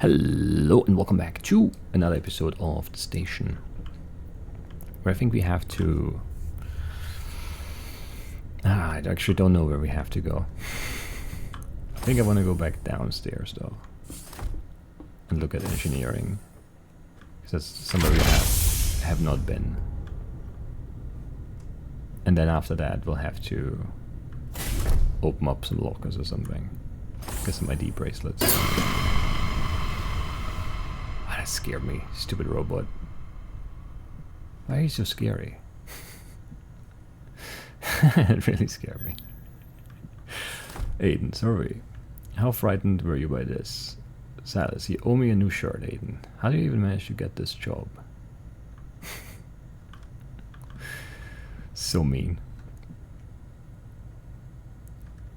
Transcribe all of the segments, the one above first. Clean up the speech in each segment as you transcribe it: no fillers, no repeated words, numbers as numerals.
Hello and welcome back to another episode of The Station, where I think we have to... I actually don't know where we have to go. I think I want to go back downstairs though and look at engineering, because that's somewhere we have not been. And then after that we'll have to open up some lockers or something. Get some ID bracelets. That scared me, stupid robot. Why are you so scary? It really scared me. Aiden, sorry. How frightened were you by this? Silas, you owe me a new shirt, Aiden. How do you even manage to get this job? So mean.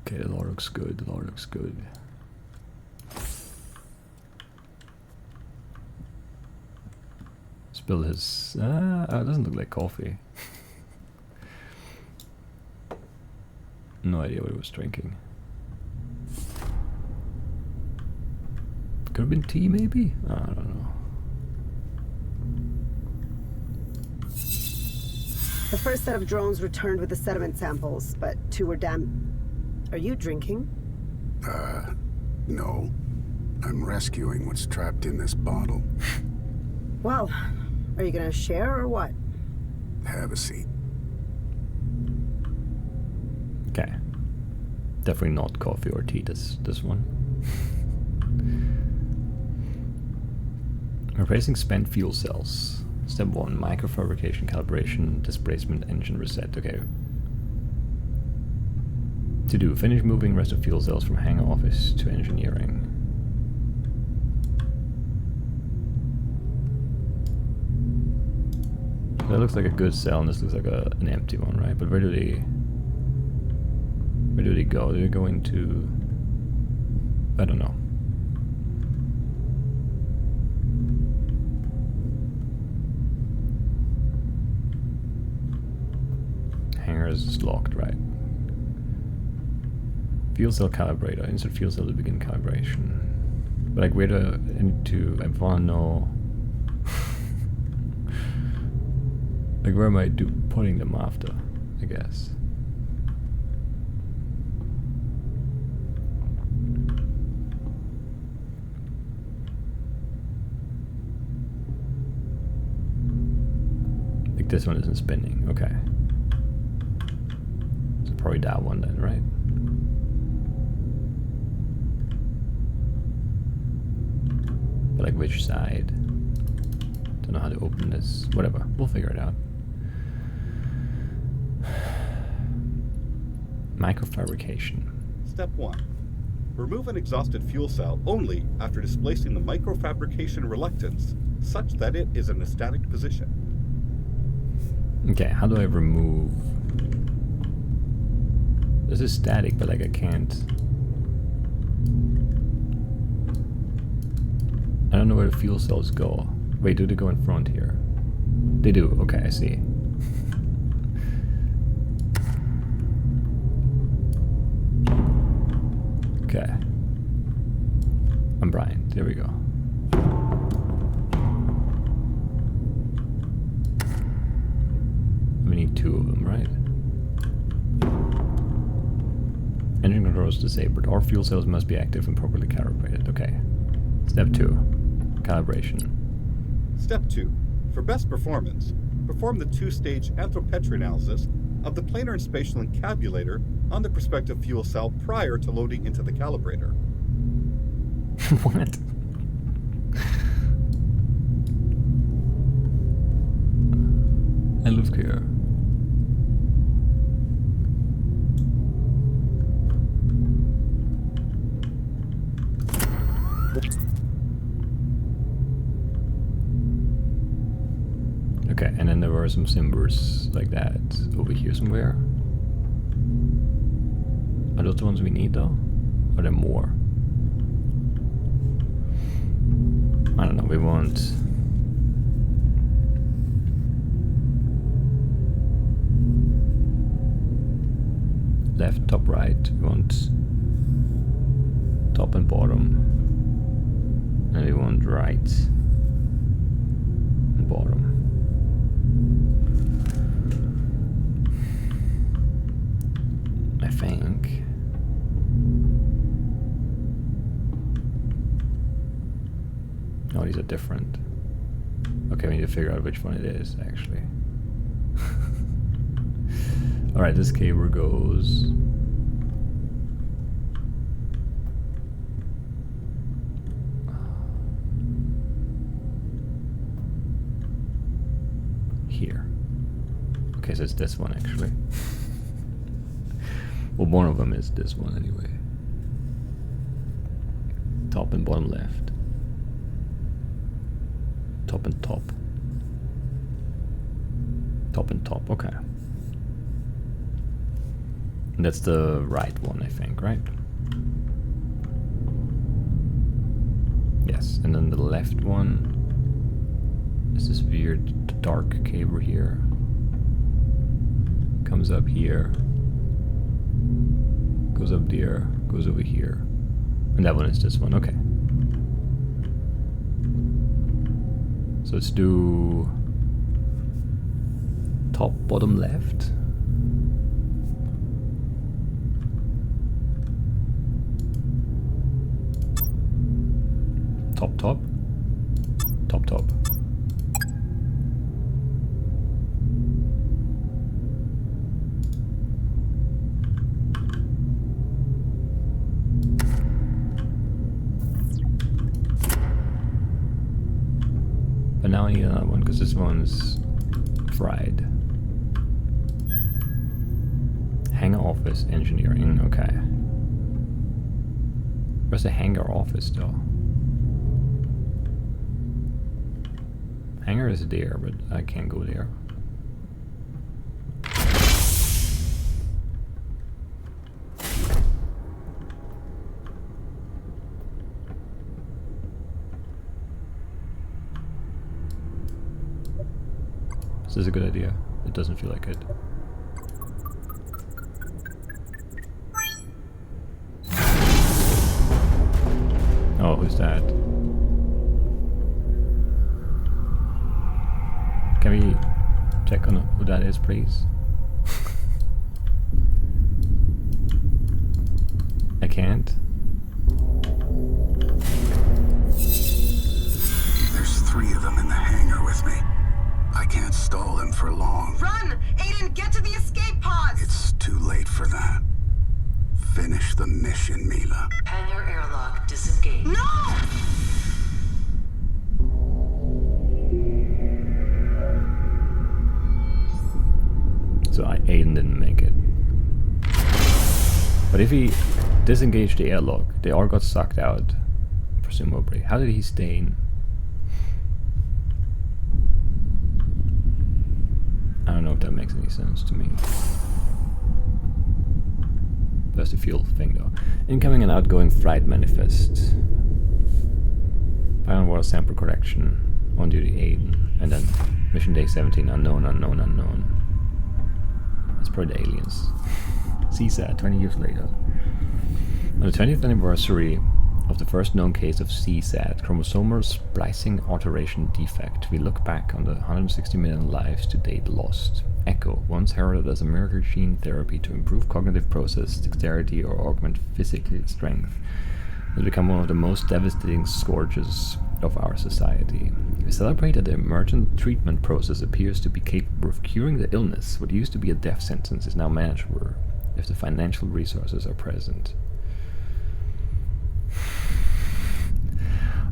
Okay, the law looks good, the law looks good. Spill his... it doesn't look like coffee. No idea what he was drinking. Could have been tea, maybe? I don't know. The first set of drones returned with the sediment samples, but 2 were Are you drinking? No. I'm rescuing what's trapped in this bottle. Well, are you gonna share or what? Have a seat. Okay. Definitely not coffee or tea, this one. Replacing spent fuel cells. Step 1, microfabrication, calibration, displacement, engine reset. Okay. To do, finish moving rest of fuel cells from hangar office to engineering. That looks like a good cell, and this looks like an empty one, right? But where do they go? Do they go into... I don't know. Hangar is locked, right? Fuel cell calibrator. Insert fuel cell to begin calibration. But like, where do I need to... I wanna know... like, where am I putting them after, I guess? Like, this one isn't spinning, okay. So probably that one then, right? But like, which side? Don't know how to open this. Whatever, we'll figure it out. Microfabrication. Step 1. Remove an exhausted fuel cell only after displacing the microfabrication reluctance such that it is in a static position. Okay, how do I remove... This is static, but like I can't... I don't know where the fuel cells go. Wait, do they go in front here? They do, okay, I see. Okay. I'm Brian. There we go. We need 2 of them, right? Engine controls disabled. All fuel cells must be active and properly calibrated. Okay. Step 2. Calibration. Step 2. For best performance, perform the 2-stage anthropometry analysis of the planar and spatial encabulator on the prospective fuel cell prior to loading into the calibrator. What? I look here. Okay, and then there were some symbols like that over here somewhere. Are those the ones we need though? Or are there more? I don't know, we want... Left, top, right, we want top and bottom. And we right and bottom. I think. No, these are different. Okay, we need to figure out which one it is, actually. Alright, this cable goes... here. Okay, so it's this one, actually. Well, one of them is this one, anyway. Top and bottom left. Top and top. Top and top, okay. And that's the right one, I think, right? Yes, and then the left one is this weird dark cable here. Comes up here. Goes up there, goes over here. And that one is this one, okay. So let's do top, bottom, left. Top, top. Top, top. But now I need another one because this one's fried. Hangar office engineering, okay. Where's the hangar office though? Hangar is there, but I can't go there. Is this a good idea? It doesn't feel like it. Oh, who's that? Can we check on who that is, please? I can't. There's 3 of them in the hangar with me. I can't stall them for long. Run! Aiden, get to the escape pods! It's too late for that. Finish the mission, Mila. Hangar airlock disengaged. No! So Aiden didn't make it. But if he disengaged the airlock, they all got sucked out, presumably. How did he stay in? I don't know if that makes any sense to me. That's the fuel thing though. Incoming and outgoing flight manifest. Final water sample correction. On duty Aiden. And then mission day 17, unknown, unknown, unknown. That's probably the aliens. CSAT, 20 years later. On the 20th anniversary of the first known case of CSAT, chromosomal splicing alteration defect, we look back on the 160 million lives to date lost. Echo, once heralded as a miracle gene therapy to improve cognitive process, dexterity, or augment physical strength, has become one of the most devastating scourges of our society. We celebrate that the emergent treatment process appears to be capable of curing the illness. What used to be a death sentence is now manageable if the financial resources are present.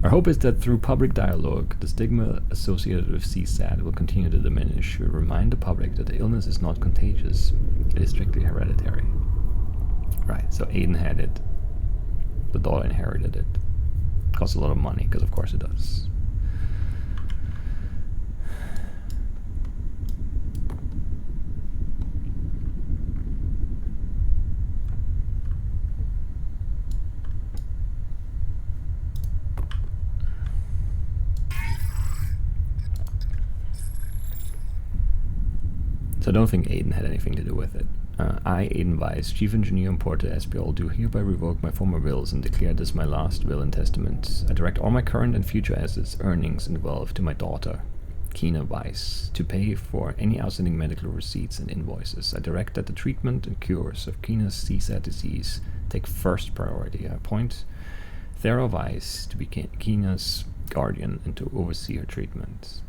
Our hope is that through public dialogue, the stigma associated with CSAT will continue to diminish. We remind the public that the illness is not contagious, it is strictly hereditary. Right, so Aiden had it. The daughter inherited it. Costs a lot of money, because of course it does. So I don't think Aiden had anything to do with it. I, Aiden Weiss, Chief Engineer and Porter SPL, do hereby revoke my former wills and declare this my last will and testament. I direct all my current and future assets, earnings, and wealth to my daughter, Kina Weiss, to pay for any outstanding medical receipts and invoices. I direct that the treatment and cures of Kina's CSAT disease take first priority. I appoint Thera Weiss to be Kina's guardian and to oversee her treatment.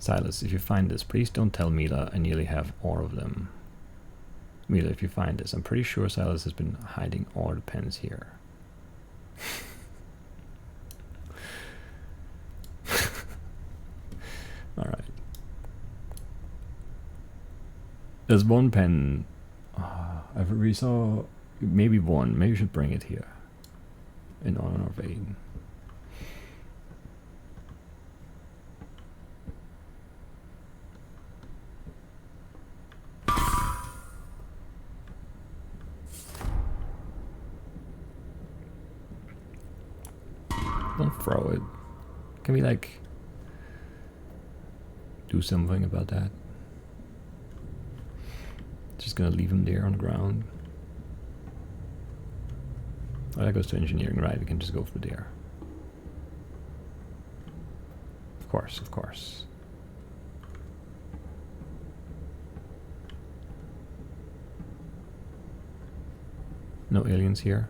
Silas, if you find this, please don't tell Mila I nearly have all of them. Mila, if you find this, I'm pretty sure Silas has been hiding all the pens here. Alright. There's one pen. We saw maybe one. Maybe we should bring it here. In honor of Aiden. Don't throw it. Can we like do something about that? Just gonna leave him there on the ground. Oh, that goes to engineering, right? We can just go for there. Of course, of course. No aliens here.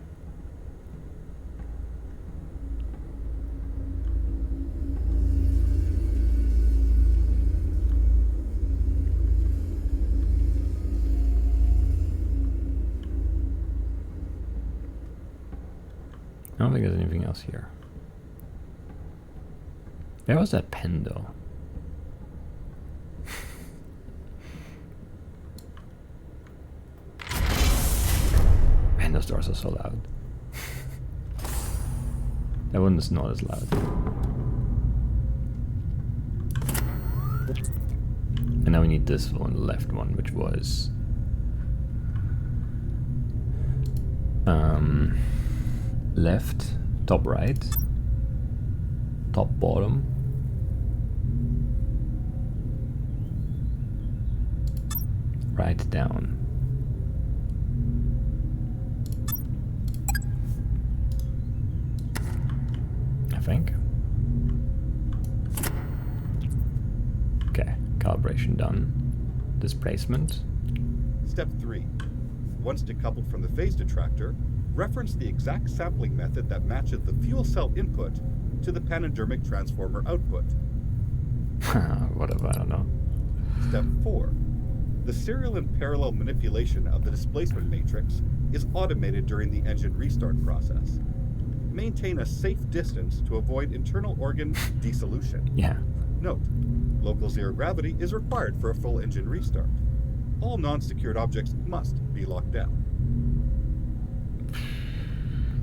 I don't think there's anything else here. Where was that pen, though? Man, those doors are so loud. That one is not as loud. And now we need this one, the left one, which was... left, top right, top bottom, right down. I think. Okay, calibration done. Displacement. Step 3. Once decoupled from the phase detractor, reference the exact sampling method that matches the fuel cell input to the panodermic transformer output. Whatever, I don't know. Step 4. The serial and parallel manipulation of the displacement matrix is automated during the engine restart process. Maintain a safe distance to avoid internal organ dissolution. Yeah. Note, local zero gravity is required for a full engine restart. All non-secured objects must be locked down.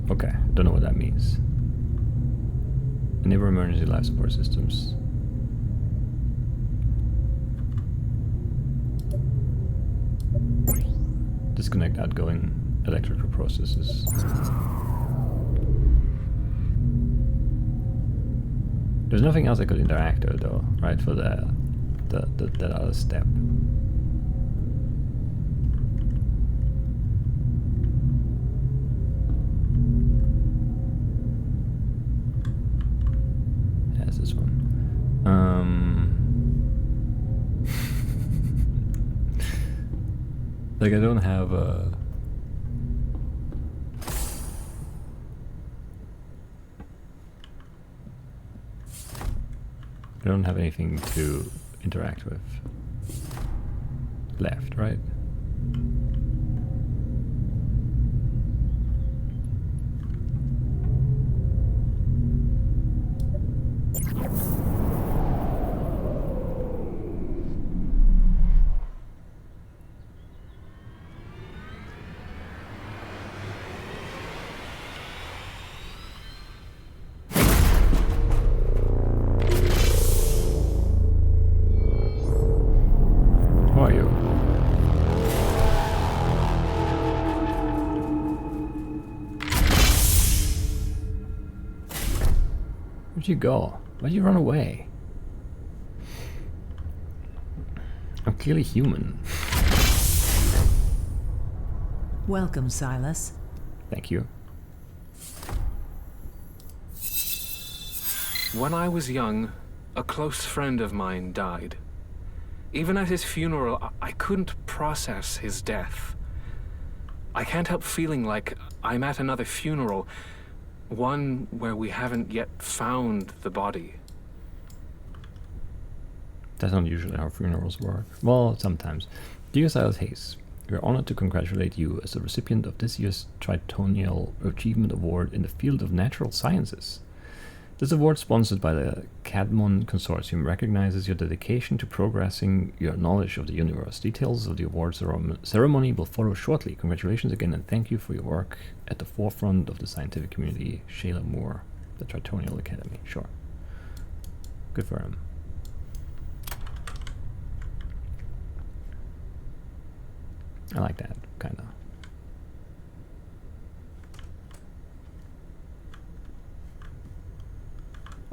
Okay, don't know what that means. Enable emergency life support systems. Disconnect outgoing electrical processes. There's nothing else I could interact with though, right, for that other step. This one. Like I don't have a... I don't have anything to interact with. Left, right? Who are you? Where'd you go? Why'd you run away? I'm clearly human. Welcome, Silas. Thank you. When I was young, a close friend of mine died. Even at his funeral, I couldn't process his death. I can't help feeling like I'm at another funeral, one where we haven't yet found the body. That's not usually how funerals work. Well, sometimes. Dear Silas Hayes, we are honored to congratulate you as the recipient of this year's Tritonal Achievement Award in the field of natural sciences. This award, sponsored by the Cadmon Consortium, recognizes your dedication to progressing your knowledge of the universe. Details of the award ceremony will follow shortly. Congratulations again, and thank you for your work at the forefront of the scientific community. Shayla Moore, the Tritonial Academy. Sure. Good for him. I like that, kind of.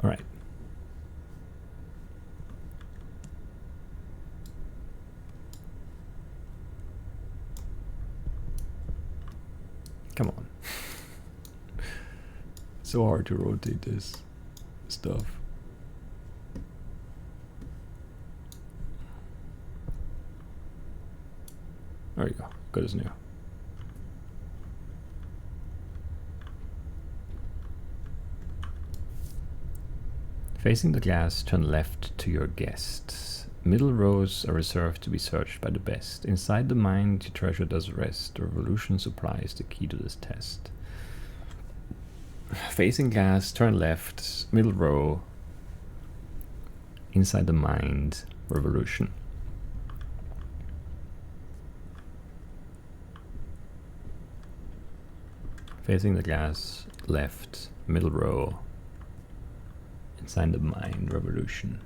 All right. Come on. So hard to rotate this stuff. There you go. Good as new. Facing the glass, turn left to your guests. Middle rows are reserved to be searched by the best. Inside the mind, your treasure does rest. The revolution supplies the key to this test. Facing glass, turn left, middle row. Inside the mind, revolution. Facing the glass, left, middle row. Inside the mind, revolution.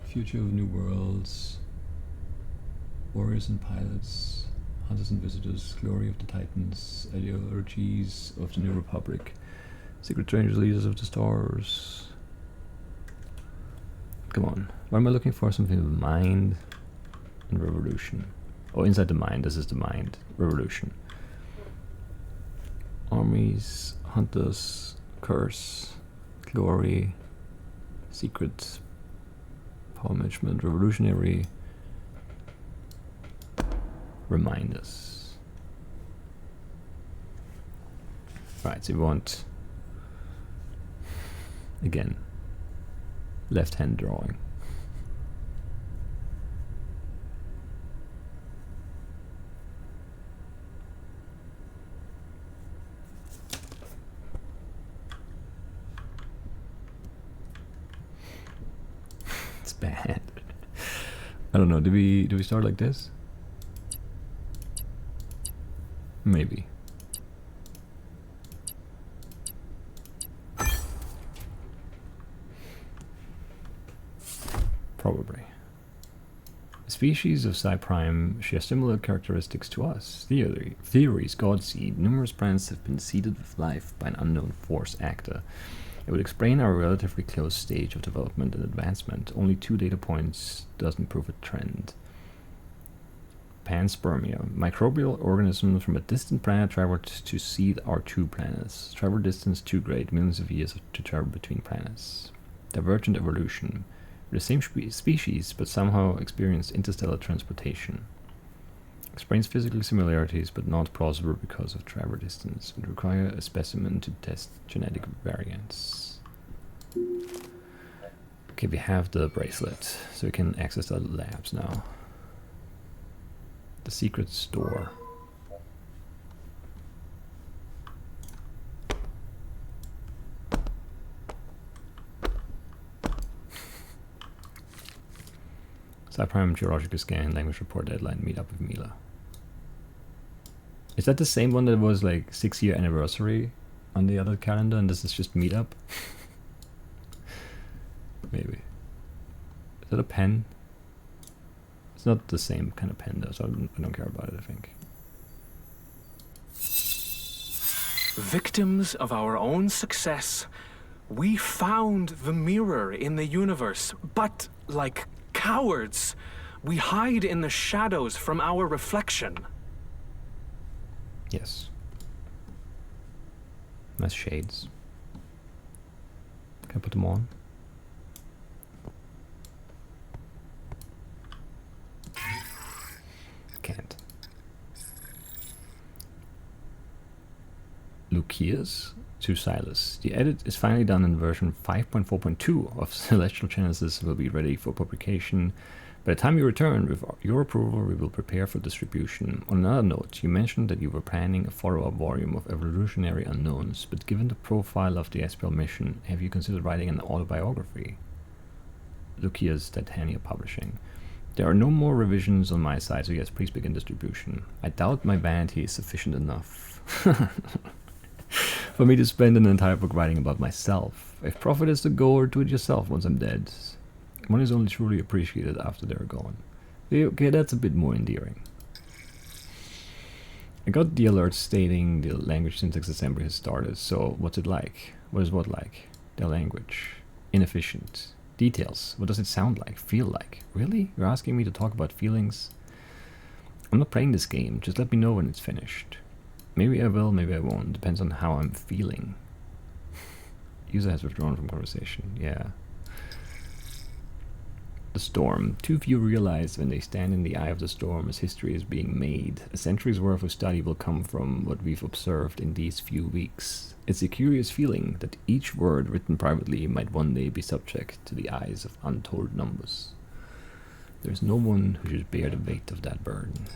Future of new worlds. Warriors and pilots. Hunters and visitors. Glory of the Titans. Ideologies of the New Republic. Secret strangers, leaders of the stars. Come on. What am I looking for? Something of mind and revolution. Oh, inside the mind. This is the mind. Revolution. Armies, hunters, curse, glory, secret, power management, revolutionary, remind us. Right, so we want, again, left hand drawing. Bad. I don't know. Do we start like this? Maybe. Probably. The species of Psi Prime share similar characteristics to us. Theories God seed. Numerous planets have been seeded with life by an unknown force actor. It would explain our relatively close stage of development and advancement. Only 2 data points doesn't prove a trend. Panspermia. Microbial organisms from a distant planet traveled to seed our 2 planets. Travel distance too great, millions of years to travel between planets. Divergent evolution. We're the same species, but somehow experience interstellar transportation. Explains physical similarities, but not plausible because of travel distance. Would require a specimen to test genetic variants. Okay, we have the bracelet, so we can access the labs now. The secret store. Psi-Prime geological scan, language report, deadline, meet up with Mila. Is that the same one that was like 6-year anniversary on the other calendar, and this is just meetup? Maybe. Is that a pen? It's not the same kind of pen though, so I don't care about it, I think. Victims of our own success, we found the mirror in the universe, but like cowards, we hide in the shadows from our reflection. Yes. Nice shades. Can I put them on? Can't. Lucius to Silas. The edit is finally done in version 5.4.2 of Celestial Genesis, will be ready for publication. By the time you return, with your approval, we will prepare for distribution. On another note, you mentioned that you were planning a follow-up volume of Evolutionary Unknowns, but given the profile of the SPL mission, have you considered writing an autobiography? Lucius, Titania Publishing. There are no more revisions on my side, so yes, please begin distribution. I doubt my vanity is sufficient enough for me to spend an entire book writing about myself. If profit is the goal, do it yourself once I'm dead. One is only truly appreciated after they're gone. Okay, that's a bit more endearing. I got the alert stating the language syntax assembly has started, so what's it like? What is what like? Their language. Inefficient. Details. What does it sound like? Feel like? Really? You're asking me to talk about feelings? I'm not playing this game, just let me know when it's finished. Maybe I will, maybe I won't. Depends on how I'm feeling. User has withdrawn from conversation. Yeah. The storm. Too few realize when they stand in the eye of the storm as history is being made. A century's worth of study will come from what we've observed in these few weeks. It's a curious feeling that each word written privately might one day be subject to the eyes of untold numbers. There's no one who should bear the weight of that burden.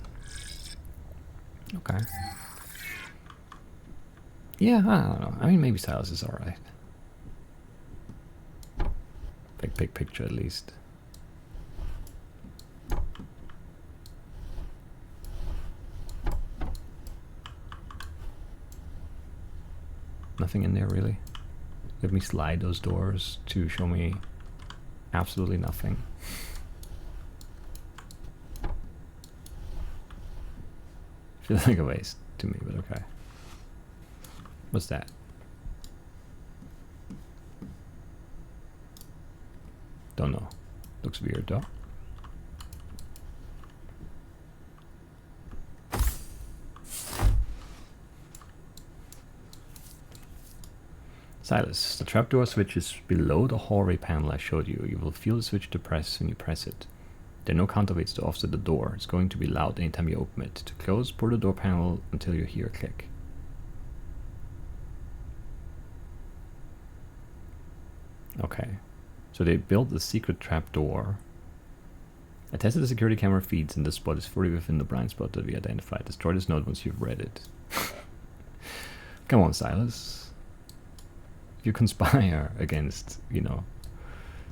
Okay. Yeah, I don't know. I mean, maybe Silas is alright. Big picture at least. Nothing in there really. Let me slide those doors to show me absolutely nothing. Feels like a waste to me, but okay. What's that? Don't know. Looks weird though. Silas, the trapdoor switch is below the hallway panel I showed you. You will feel the switch to press when you press it. There are no counterweights to offset the door. It's going to be loud anytime you open it. To close, pull the door panel until you hear a click. Okay. So they built a secret trapdoor. I tested the security camera feeds and this spot is fully within the blind spot that we identified. Destroy this note once you've read it. Come on, Silas. You conspire against, you know,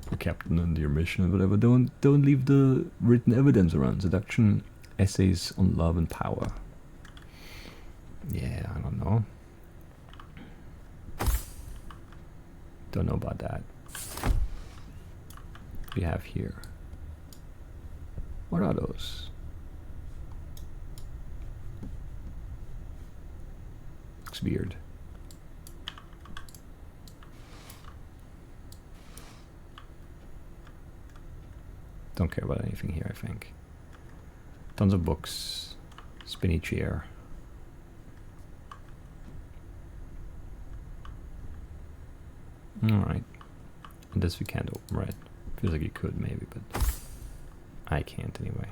the captain and your mission and whatever. Don't leave the written evidence around. Seduction, essays on love and power. Yeah, I don't know. Don't know about that. What do we have here? What are those? Looks weird. Don't care about anything here, I think. Tons of books. Spinny chair. Alright. And this we can't open, right? Feels like you could maybe, but I can't anyway.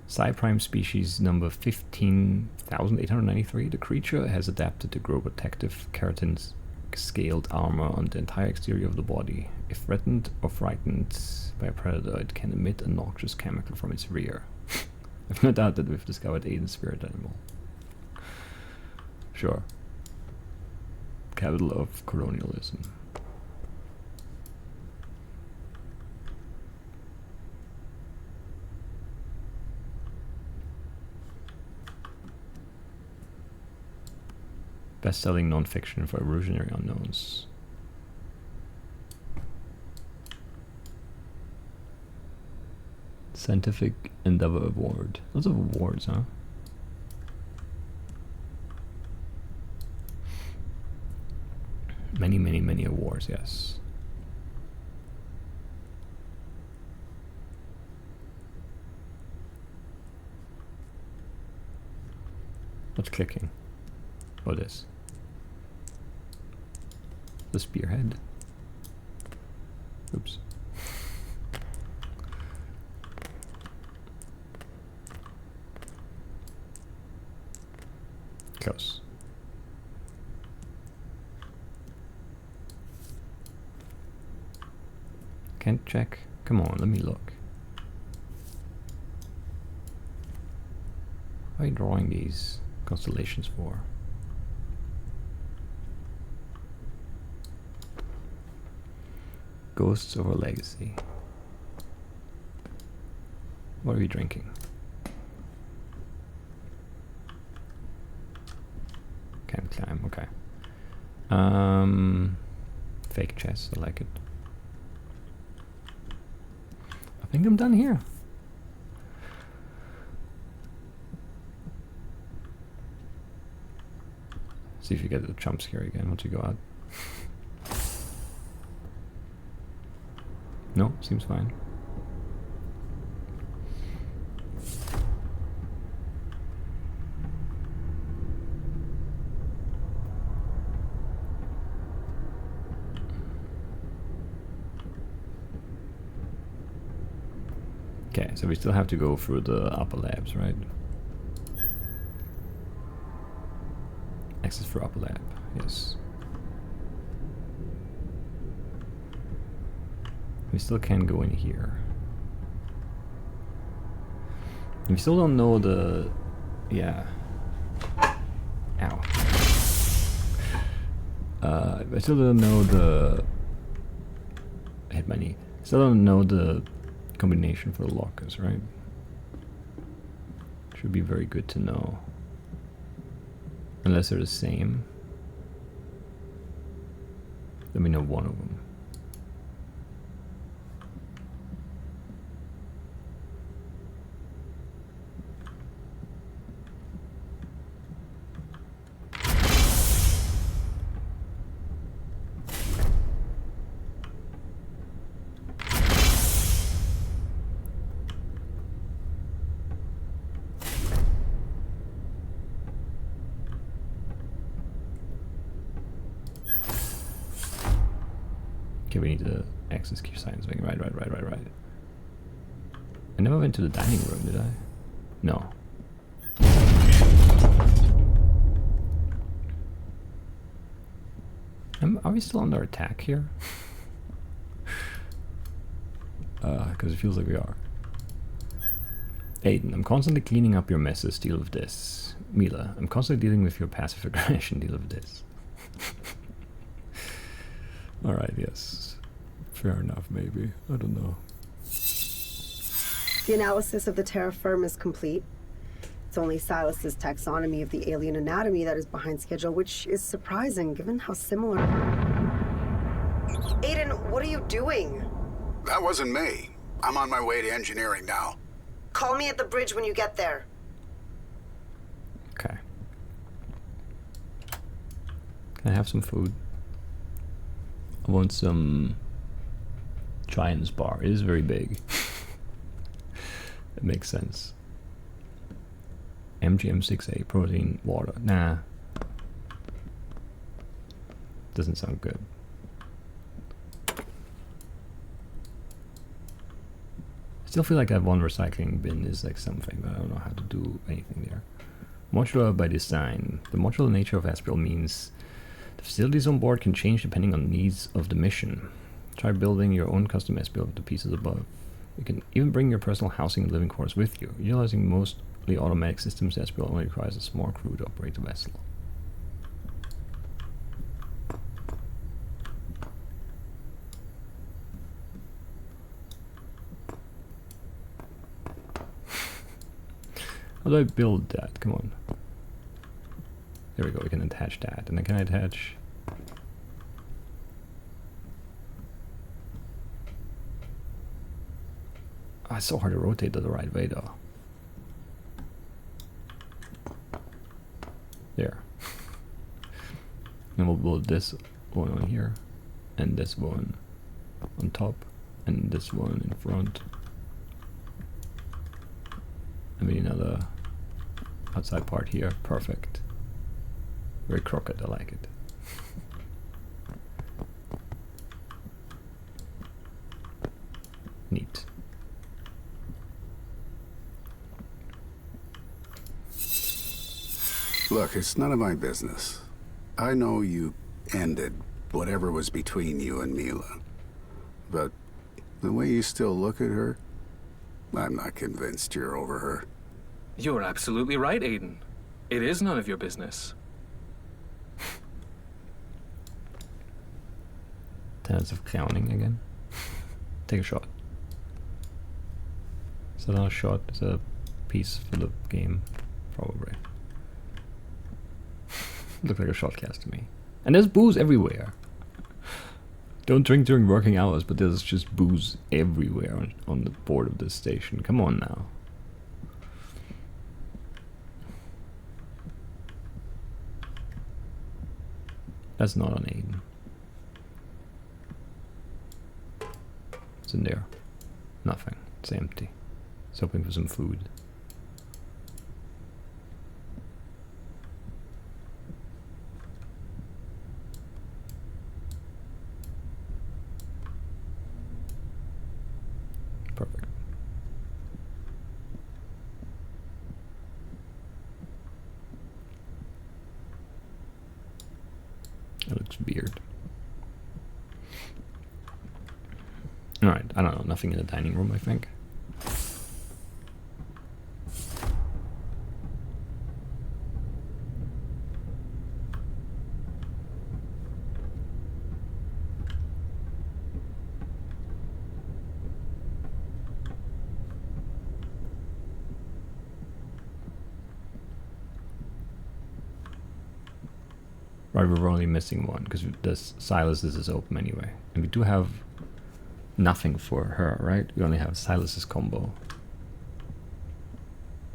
Psi-prime species number 15,893. The creature has adapted to grow protective keratin scaled armor on the entire exterior of the body. If threatened or frightened by a predator, it can emit a noxious chemical from its rear. I've no doubt that we've discovered Aiden's spirit animal. Sure. Capital of colonialism. Best-selling non-fiction for Evolutionary Unknowns. Scientific Endeavor Award. Lots of awards, huh? Many, many, many awards, yes. What's clicking? Oh, this. The spearhead. Oops. Close. Can't check. Come on, let me look. What are you drawing these constellations for? Ghosts over Legacy. What are we drinking? Can't climb, okay. Fake chest, I like it. I think I'm done here. See if you get the jump scare again once you go out. No, seems fine. Okay, so we still have to go through the upper labs, right? Access for upper lab, yes. We still can't go in here. We still don't know the... yeah. Ow. I still don't know the... I hit my knee. Still don't know the combination for the lockers, right? Should be very good to know. Unless they're the same. Let me know one of them. Okay, we need the access key signs. Right. I never went to the dining room, did I? No. Are we still under attack here? Because it feels like we are. Aiden, I'm constantly cleaning up your messes, deal with this. Mila, I'm constantly dealing with your passive aggression, deal with this. Alright, yes. Fair enough, maybe. I don't know. The analysis of the terra firma is complete. It's only Silas's taxonomy of the alien anatomy that is behind schedule, which is surprising given how similar... Aiden, what are you doing? That wasn't me. I'm on my way to engineering now. Call me at the bridge when you get there. Okay. Can I have some food? I want some Giant's bar. It is very big. It makes sense. MGM6A, protein, water. Nah. Doesn't sound good. I still feel like that one recycling bin is like something, but I don't know how to do anything there. Modular by design. The modular nature of Aspral means the facilities on board can change depending on the needs of the mission. Try building your own custom Aspral with the pieces above. You can even bring your personal housing and living quarters with you. Utilizing mostly automatic systems, Aspral only requires a small crew to operate the vessel. How do I build that? Come on. There we go, we can attach that. And then can I attach... Oh, it's so hard to rotate it the right way though. There. And we'll build this one on here, and this one on top, and this one in front. And maybe another outside part here. Perfect. Very crooked, I like it. Neat. Look, it's none of my business. I know you ended whatever was between you and Mila. But the way you still look at her, I'm not convinced you're over her. You're absolutely right, Aiden. It is none of your business. Tenets of clowning again. Take a shot. Is that not a shot? It's a piece for the game, probably. Looks like a shot cast to me. And there's booze everywhere. Don't drink during working hours, but there's just booze everywhere on the board of this station. Come on now. That's not on Aiden. What's in there? Nothing. It's empty. It's hoping for some food. Perfect. That looks weird. Alright, I don't know, nothing in the dining room, I think. Right, we're only missing one, because this Silas is open anyway. And we do have nothing for her, right? We only have Silas's combo.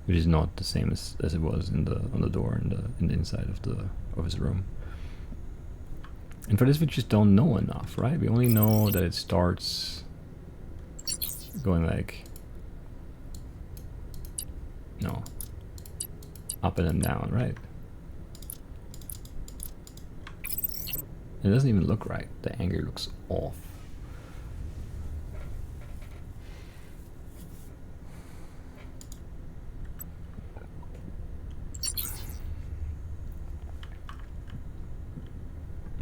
Which is not the same as it was in the on the door in the inside of his room. And for this we just don't know enough, right? We only know that it starts going like up and then down, right? It doesn't even look right. The angle looks off.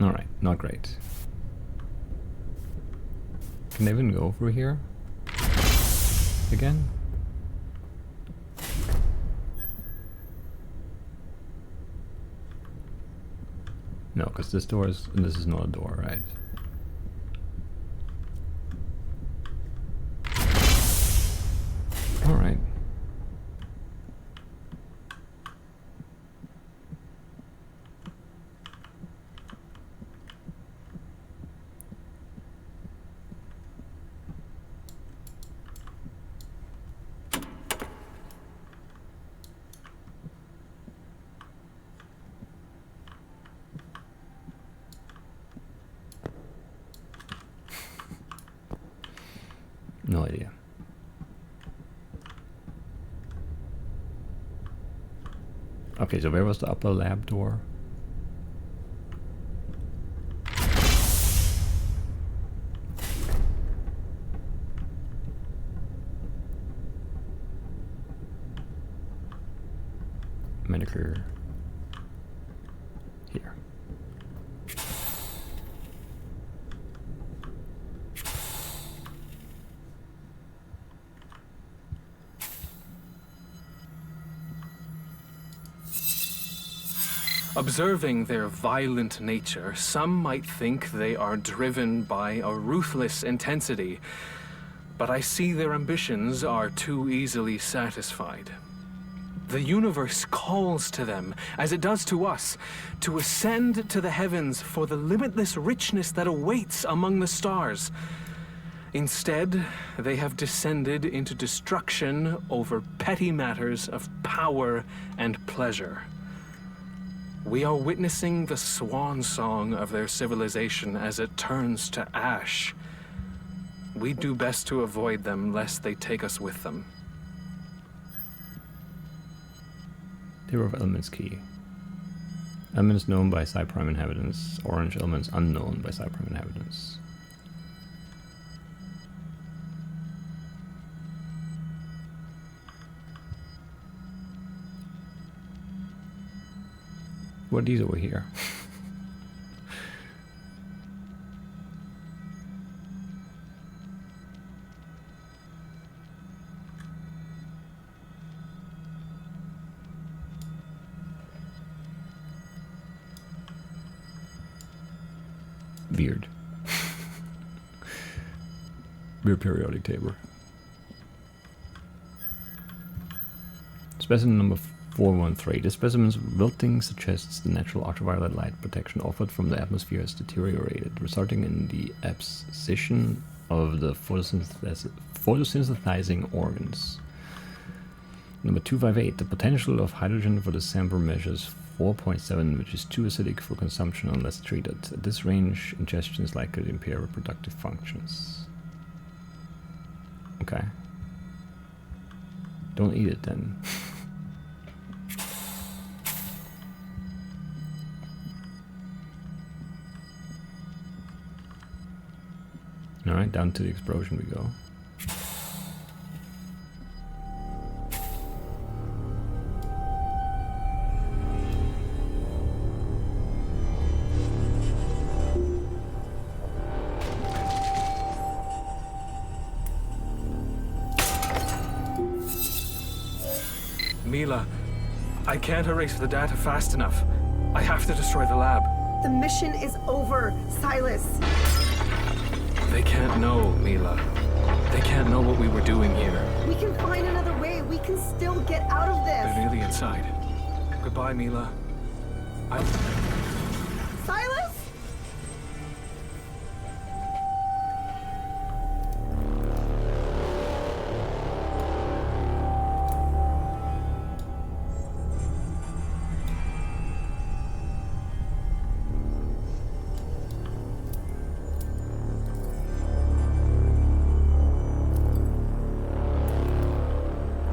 Alright, not great. Can they even go through here? Again? No, because this door is, and this is not a door, right? Alright. No idea. Okay, so where was the upper lab door? Medicare. Here. Observing their violent nature, some might think they are driven by a ruthless intensity, but I see their ambitions are too easily satisfied. The universe calls to them, as it does to us, to ascend to the heavens for the limitless richness that awaits among the stars. Instead, they have descended into destruction over petty matters of power and pleasure. We are witnessing the swan song of their civilization as it turns to ash. We do best to avoid them lest they take us with them. Table of elements key. Elements known by sci-prime inhabitants. Orange elements unknown by sci-prime inhabitants. What are these over here? Weird. Weird periodic table. Specimen number 413. This specimen's wilting suggests the natural ultraviolet light protection offered from the atmosphere has deteriorated, resulting in the abscission of the photosynthesizing organs. Number 258. The potential of hydrogen for the sample measures 4.7, which is too acidic for consumption unless treated. At this range, ingestion is likely to impair reproductive functions. Okay. Don't eat it then. Alright, down to the explosion we go. Mila, I can't erase the data fast enough. I have to destroy the lab. The mission is over, Silas. They can't know, Mila. They can't know what we were doing here. We can find another way. We can still get out of They're this. nearly inside. Goodbye, Mila. Silas?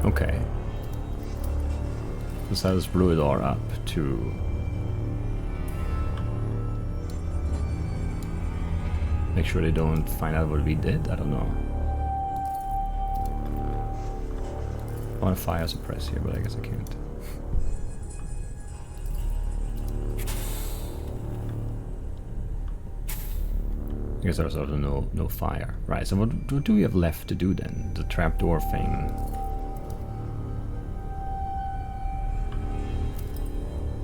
Okay. So Silas blew it all up to make sure they don't find out what we did. I don't know. I want to fire suppress here, but I guess I can't. I guess there's also no fire. Right, so what do we have left to do then? The trapdoor thing.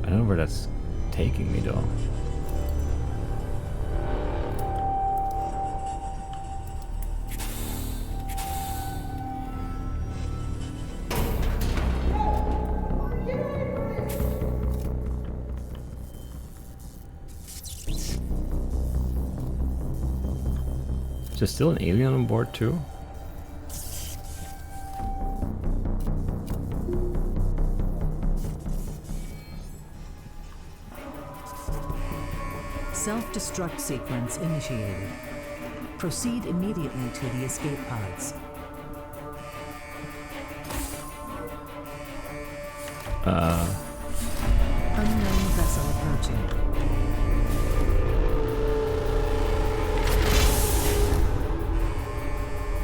I don't know where that's taking me though. Is there still an alien on board too? Self-destruct sequence initiated. Proceed immediately to the escape pods. Unknown vessel approaching.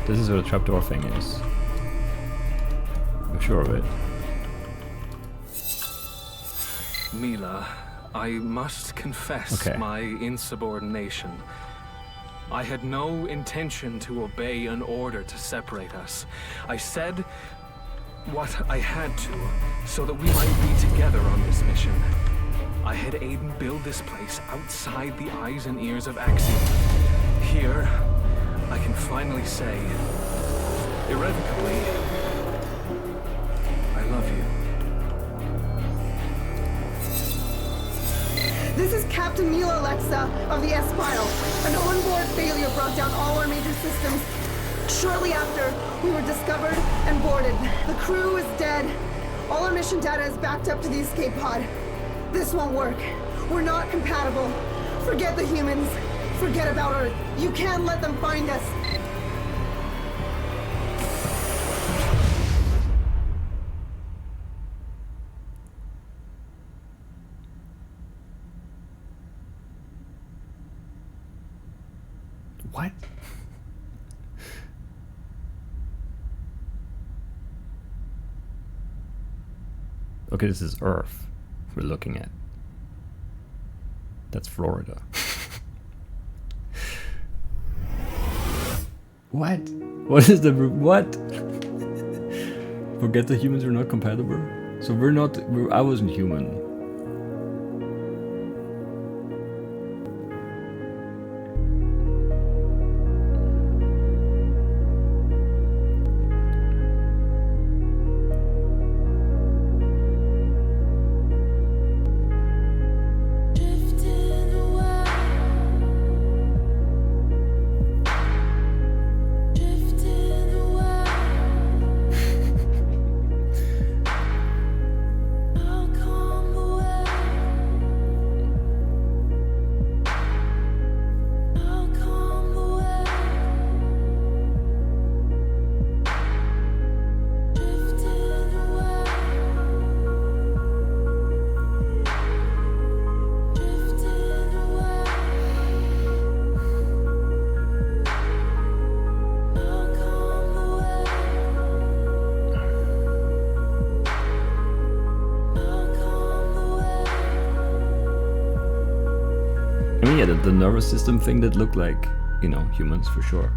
This is where the trapdoor thing is. I'm sure of it. Mila, I must confess my insubordination. I had no intention to obey an order to separate us. I said what I had to so that we might be together on this mission. I had Aiden build this place outside the eyes and ears of Axiom. Here, I can finally say, irrevocably, I love you. This is Captain Mila Alexa of the S-File. An onboard failure brought down all our major systems. Shortly after, we were discovered and boarded. The crew is dead. All our mission data is backed up to the escape pod. This won't work. We're not compatible. Forget the humans. Forget about Earth. You can't let them find us. What? Okay, this is Earth we're looking at. That's Florida. What? What is the... what? Forget the humans are not compatible? So we're not... I wasn't human. I mean, yeah, the nervous system thing that looked like, you know, humans for sure.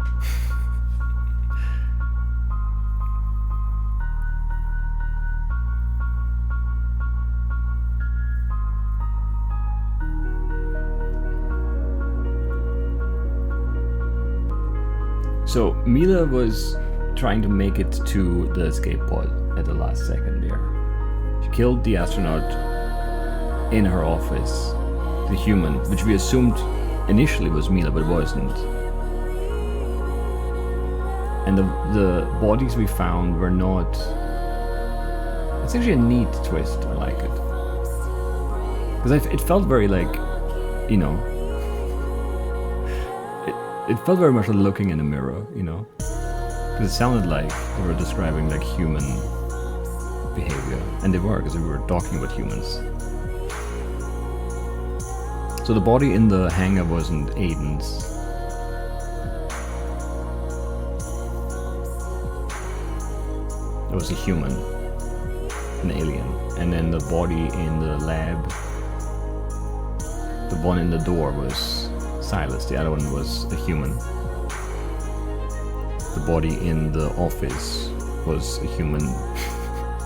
So Mila was trying to make it to the escape pod at the last second there. She killed the astronaut in her office. The human, which we assumed initially was Mila, but it wasn't. And the bodies we found were not... It's actually a neat twist, I like it. Because it felt very like, you know... It felt very much like looking in a mirror, you know? Because it sounded like they were describing like human behavior. And they were, because we were talking with humans. So the body in the hangar wasn't Aiden's. It was a human, an alien. And then the body in the lab, the one in the door was Silas, the other one was a human. The body in the office was a human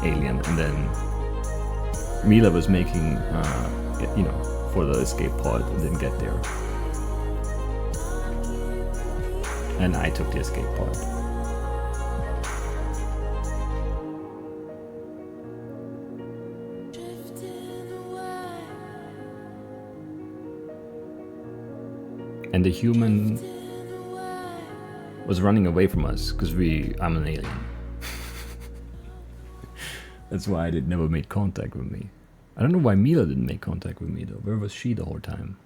alien. And then Mila was making, you know, for the escape pod and didn't get there. And I took the escape pod. And the human was running away from us because I'm an alien. That's why it never made contact with me. I don't know why Mila didn't make contact with me though. Where was she the whole time?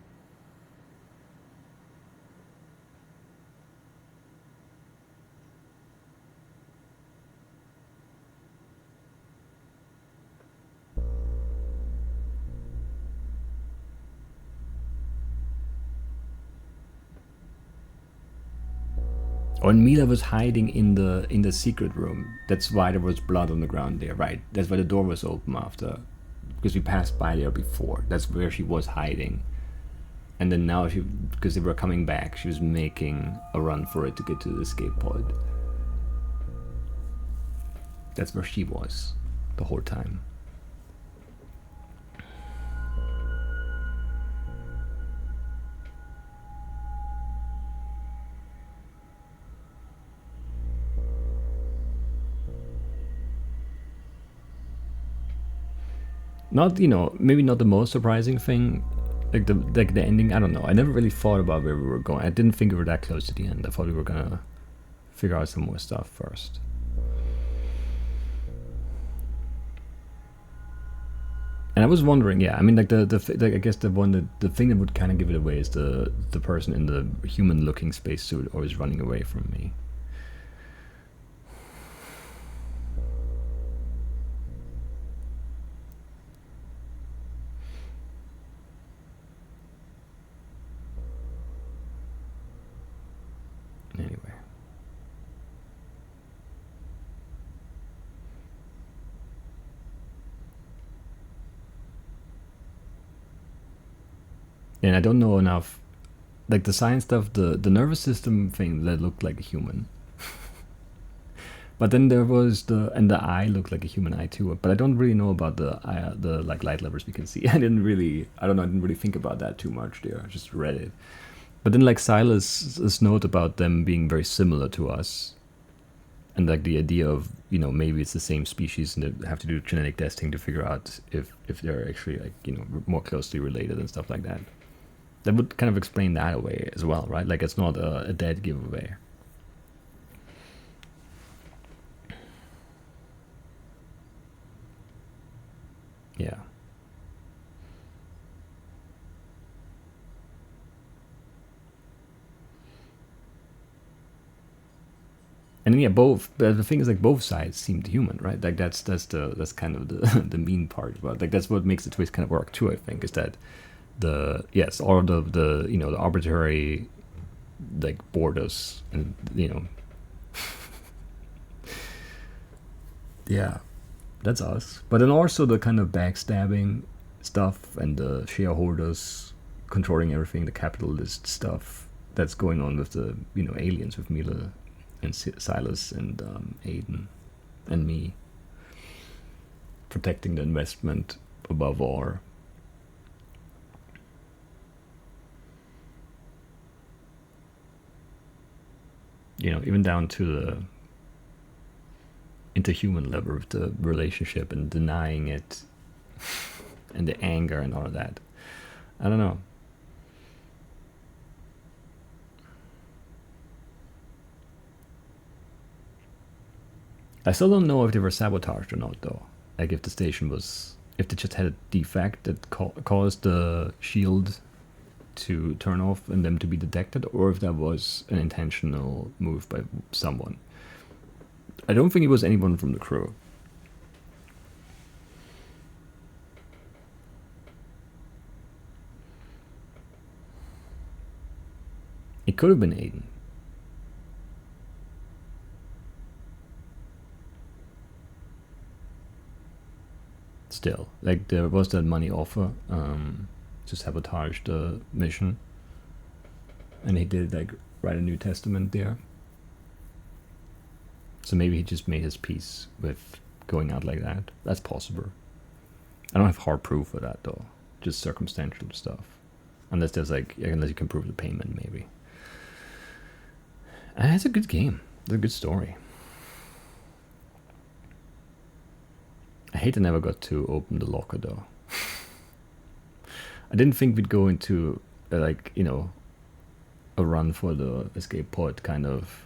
Oh, and Mila was hiding in the secret room. That's why there was blood on the ground there, right? That's why the door was open after. Because we passed by there before. That's where she was hiding. And then now, because they were coming back, she was making a run for it to get to the escape pod. That's where she was the whole time. Not, you know, maybe not the most surprising thing, like the ending. I don't know. I never really thought about where we were going. I didn't think we were that close to the end. I thought we were gonna figure out some more stuff first. And I was wondering, yeah, I mean, like I guess the thing that would kind of give it away is the person in the human-looking spacesuit always running away from me. Anyway. And I don't know enough, like the science stuff, the nervous system thing that looked like a human. But then there was the eye looked like a human eye too. But I don't really know about the like light levers we can see. I didn't really think about that too much there. I just read it. But then like Silas's note about them being very similar to us, and like the idea of, you know, maybe it's the same species and they have to do genetic testing to figure out if they're actually, like, you know, more closely related and stuff like that. That would kind of explain that away as well, right? Like it's not a dead giveaway. Yeah. And then, yeah, both. But the thing is, like, both sides seemed human, right? Like that's kind of the the mean part. But like that's what makes the twist kind of work too. I think is that all of the you know, the arbitrary like borders and, you know, yeah, that's us. But then also the kind of backstabbing stuff and the shareholders controlling everything, the capitalist stuff that's going on with the, you know, aliens, with Mila and Silas and Aiden and me, protecting the investment above all. You know, even down to the interhuman level of the relationship and denying it and the anger and all of that. I don't know. I still don't know if they were sabotaged or not, though. Like if the station was, if they just had a defect that caused the shield to turn off and them to be detected, or if that was an intentional move by someone. I don't think it was anyone from the crew. It could have been Aiden. Still, like there was that money offer to sabotage the mission, and he did like write a New Testament there. So maybe he just made his peace with going out like that. That's possible. I don't have hard proof of that though, just circumstantial stuff. Unless there's like, unless you can prove the payment, maybe. And it's a good game. It's a good story. I hate I never got to open the locker though. I didn't think we'd go into like, you know, a run for the escape pod kind of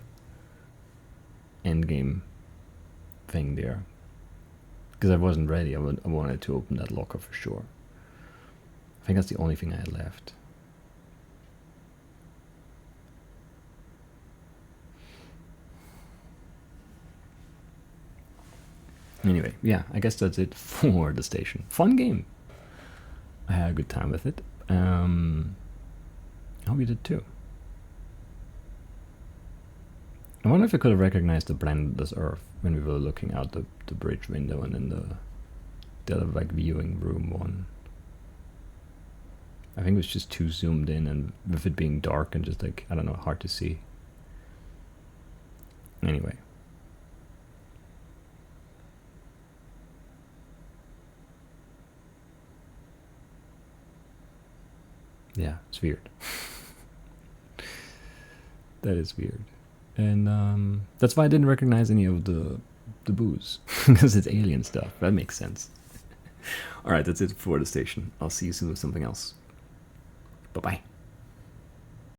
endgame thing there, because I wasn't ready. I wanted to open that locker for sure. I think that's the only thing I had left. Anyway, yeah, I guess that's it for the station. Fun game. I had a good time with it. I hope you did too. I wonder if I could have recognized the planetless Earth when we were looking out the bridge window and then the other like viewing room one. I think it was just too zoomed in, and with it being dark and just like, I don't know, hard to see. Anyway. Yeah, it's weird. That is weird. And that's why I didn't recognize any of the booze, because it's alien stuff. That makes sense. Alright, that's it for the station. I'll see you soon with something else. Bye-bye.